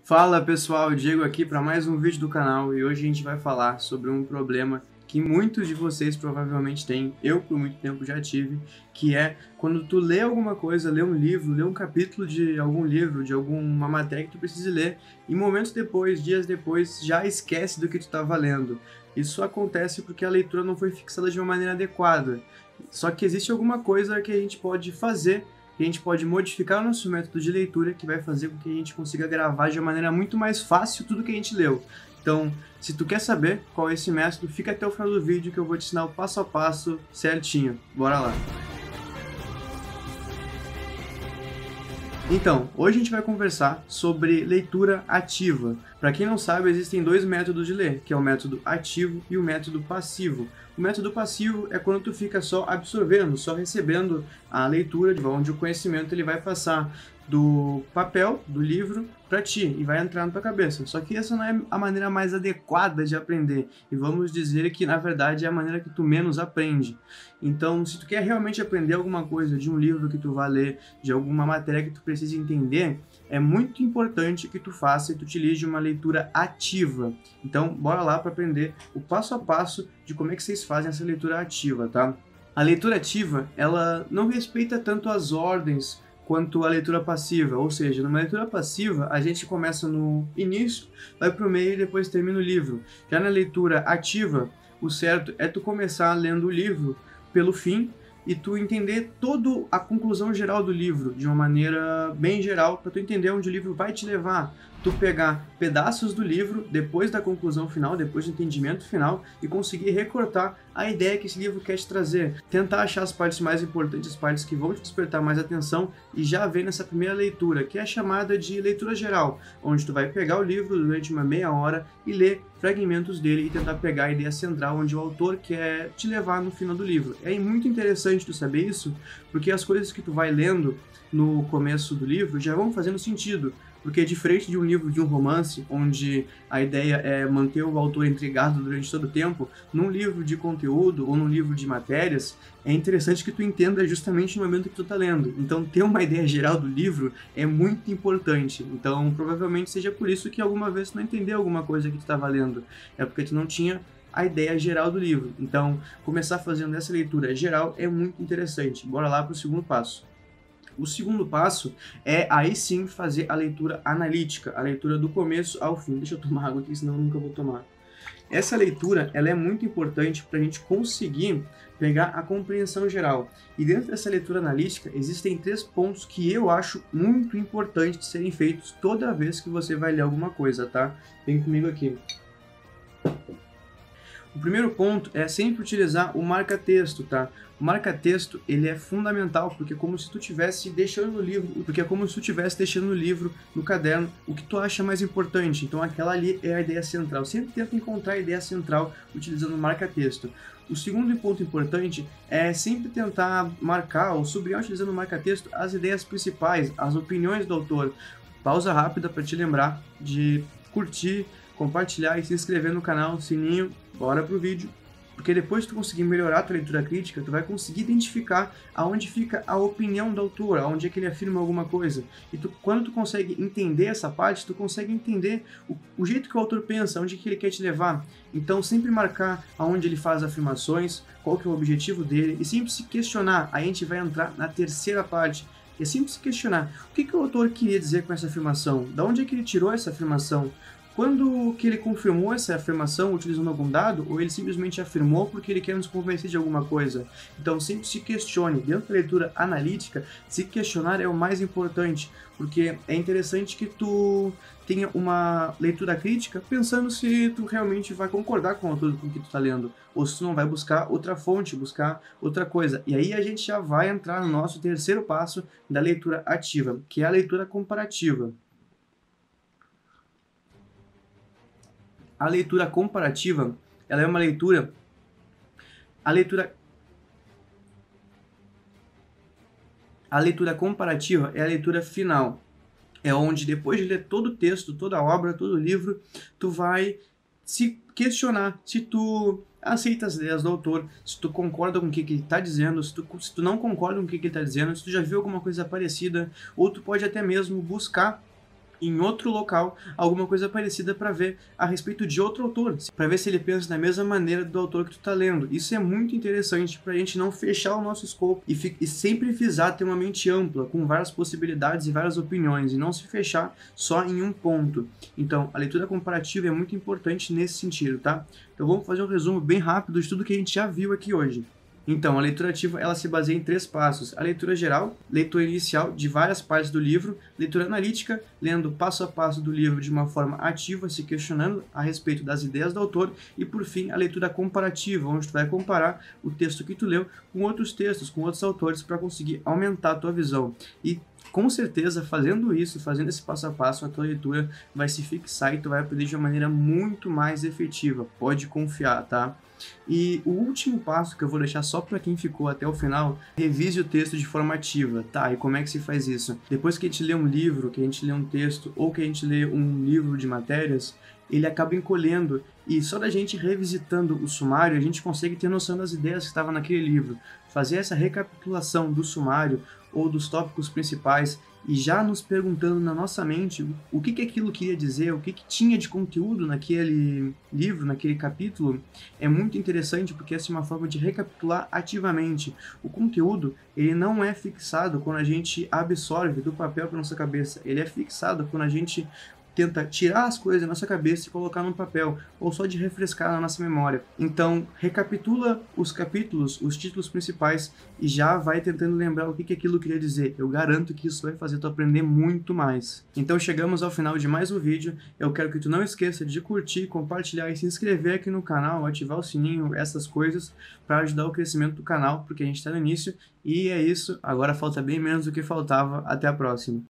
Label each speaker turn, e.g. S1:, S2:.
S1: Fala pessoal, Diego aqui para mais um vídeo do canal e hoje a gente vai falar sobre um problema que muitos de vocês provavelmente têm, eu por muito tempo já tive, que é quando tu lê alguma coisa, lê um livro, lê um capítulo de algum livro, de alguma matéria que tu precisa ler e momentos depois, dias depois, já esquece do que tu estava lendo. Isso acontece porque a leitura não foi fixada de uma maneira adequada. Só que existe alguma coisa que a gente pode fazer, que a gente pode modificar o nosso método de leitura, que vai fazer com que a gente consiga gravar de uma maneira muito mais fácil tudo que a gente leu. Então, se tu quer saber qual é esse método, fica até o final do vídeo que eu vou te ensinar o passo a passo certinho. Bora lá! Então, hoje a gente vai conversar sobre leitura ativa. Para quem não sabe, existem dois métodos de ler, que é o método ativo e o método passivo. O método passivo é quando tu fica só absorvendo, só recebendo a leitura, onde o conhecimento ele vai passar do papel, do livro, para ti e vai entrar na tua cabeça. Só que essa não é a maneira mais adequada de aprender. E vamos dizer que, na verdade, é a maneira que tu menos aprende. Então, se tu quer realmente aprender alguma coisa de um livro que tu vai ler, de alguma matéria que tu precisa entender, é muito importante que tu faça e tu utilize uma leitura ativa. Então, bora lá para aprender o passo a passo de como é que vocês fazem essa leitura ativa, tá? A leitura ativa, ela não respeita tanto as ordens quanto a leitura passiva, ou seja, numa leitura passiva a gente começa no início, vai para o meio e depois termina o livro. Já na leitura ativa, o certo é tu começar lendo o livro pelo fim e tu entender toda a conclusão geral do livro, de uma maneira bem geral, para tu entender onde o livro vai te levar. Tu pegar pedaços do livro depois da conclusão final, depois do entendimento final, e conseguir recortar a ideia que esse livro quer te trazer. Tentar achar as partes mais importantes, as partes que vão te despertar mais atenção, e já ver nessa primeira leitura, que é chamada de leitura geral, onde tu vai pegar o livro durante uma meia hora e ler fragmentos dele e tentar pegar a ideia central onde o autor quer te levar no final do livro. É muito interessante tu saber isso, porque as coisas que tu vai lendo no começo do livro já vão fazendo sentido. Porque diferente de um livro de um romance, onde a ideia é manter o autor intrigado durante todo o tempo, num livro de conteúdo ou num livro de matérias, é interessante que tu entenda justamente no momento que tu tá lendo. Então, ter uma ideia geral do livro é muito importante. Então, provavelmente seja por isso que alguma vez tu não entendeu alguma coisa que tu estava lendo. É porque tu não tinha a ideia geral do livro. Então, começar fazendo essa leitura geral é muito interessante. Bora lá para o segundo passo. O segundo passo é aí sim fazer a leitura analítica, a leitura do começo ao fim. Deixa eu tomar água aqui, senão eu nunca vou tomar. Essa leitura ela é muito importante para a gente conseguir pegar a compreensão geral. E dentro dessa leitura analítica existem 3 pontos que eu acho muito importantes de serem feitos toda vez que você vai ler alguma coisa, tá? Vem comigo aqui. O primeiro ponto é sempre utilizar o marca-texto, tá? O marca-texto, ele é fundamental, porque é como se tu estivesse deixando no livro, no caderno, o que tu acha mais importante. Então aquela ali é a ideia central. Sempre tenta encontrar a ideia central utilizando o marca-texto. O segundo ponto importante é sempre tentar marcar ou sublinhar utilizando o marca-texto as ideias principais, as opiniões do autor. Pausa rápida para te lembrar de curtir, compartilhar e se inscrever no canal, sininho. Bora pro vídeo, porque depois que tu conseguir melhorar a tua leitura crítica, tu vai conseguir identificar aonde fica a opinião do autor, aonde é que ele afirma alguma coisa. E quando tu consegue entender essa parte, tu consegue entender o jeito que o autor pensa, onde é que ele quer te levar. Então sempre marcar aonde ele faz afirmações, qual que é o objetivo dele, e sempre se questionar. Aí a gente vai entrar na terceira parte, que é sempre se questionar. O que o autor queria dizer com essa afirmação? Da onde é que ele tirou essa afirmação? Quando que ele confirmou essa afirmação utilizando algum dado, ou ele simplesmente afirmou porque ele quer nos convencer de alguma coisa? Então sempre se questione. Dentro da leitura analítica, se questionar é o mais importante, porque é interessante que tu tenha uma leitura crítica pensando se tu realmente vai concordar com tudo com o que tu está lendo, ou se tu não vai buscar outra fonte, buscar outra coisa. E aí a gente já vai entrar no nosso terceiro passo da leitura ativa, que é a leitura comparativa. A leitura comparativa, ela é uma leitura... A leitura comparativa é a leitura final. É onde, depois de ler todo o texto, toda a obra, todo o livro, tu vai se questionar se tu aceita as ideias do autor, se tu concorda com o que ele está dizendo, se tu não concorda com o que ele está dizendo, se tu já viu alguma coisa parecida, ou tu pode até mesmo buscar em outro local alguma coisa parecida para ver a respeito de outro autor, para ver se ele pensa da mesma maneira do autor que tu tá lendo. Isso é muito interessante para a gente não fechar o nosso escopo e sempre visar ter uma mente ampla, com várias possibilidades e várias opiniões, e não se fechar só em um ponto. Então, a leitura comparativa é muito importante nesse sentido, tá? Então vamos fazer um resumo bem rápido de tudo que a gente já viu aqui hoje. Então, a leitura ativa ela se baseia em 3 passos: a leitura geral, leitura inicial de várias partes do livro, leitura analítica, lendo passo a passo do livro de uma forma ativa, se questionando a respeito das ideias do autor, e por fim a leitura comparativa, onde tu vai comparar o texto que tu leu com outros textos, com outros autores, para conseguir aumentar a tua visão. E com certeza, fazendo isso, fazendo esse passo a passo, a tua leitura vai se fixar e tu vai aprender de uma maneira muito mais efetiva. Pode confiar, tá? E o último passo que eu vou deixar só para quem ficou até o final, revise o texto de forma ativa, tá? E como é que se faz isso? Depois que a gente lê um livro, que a gente lê um texto, ou que a gente lê um livro de matérias, ele acaba encolhendo, e só da gente revisitando o sumário, a gente consegue ter noção das ideias que estavam naquele livro. Fazer essa recapitulação do sumário ou dos tópicos principais e já nos perguntando na nossa mente o que aquilo queria dizer, o que tinha de conteúdo naquele livro, naquele capítulo, é muito interessante porque essa é uma forma de recapitular ativamente. O conteúdo, ele não é fixado quando a gente absorve do papel para nossa cabeça, ele é fixado quando a gente tenta tirar as coisas da nossa cabeça e colocar no papel, ou só de refrescar na nossa memória. Então, recapitula os capítulos, os títulos principais, e já vai tentando lembrar o que aquilo queria dizer. Eu garanto que isso vai fazer tu aprender muito mais. Então, chegamos ao final de mais um vídeo. Eu quero que tu não esqueça de curtir, compartilhar e se inscrever aqui no canal, ativar o sininho, essas coisas, para ajudar o crescimento do canal, porque a gente está no início. E é isso, agora falta bem menos do que faltava. Até a próxima.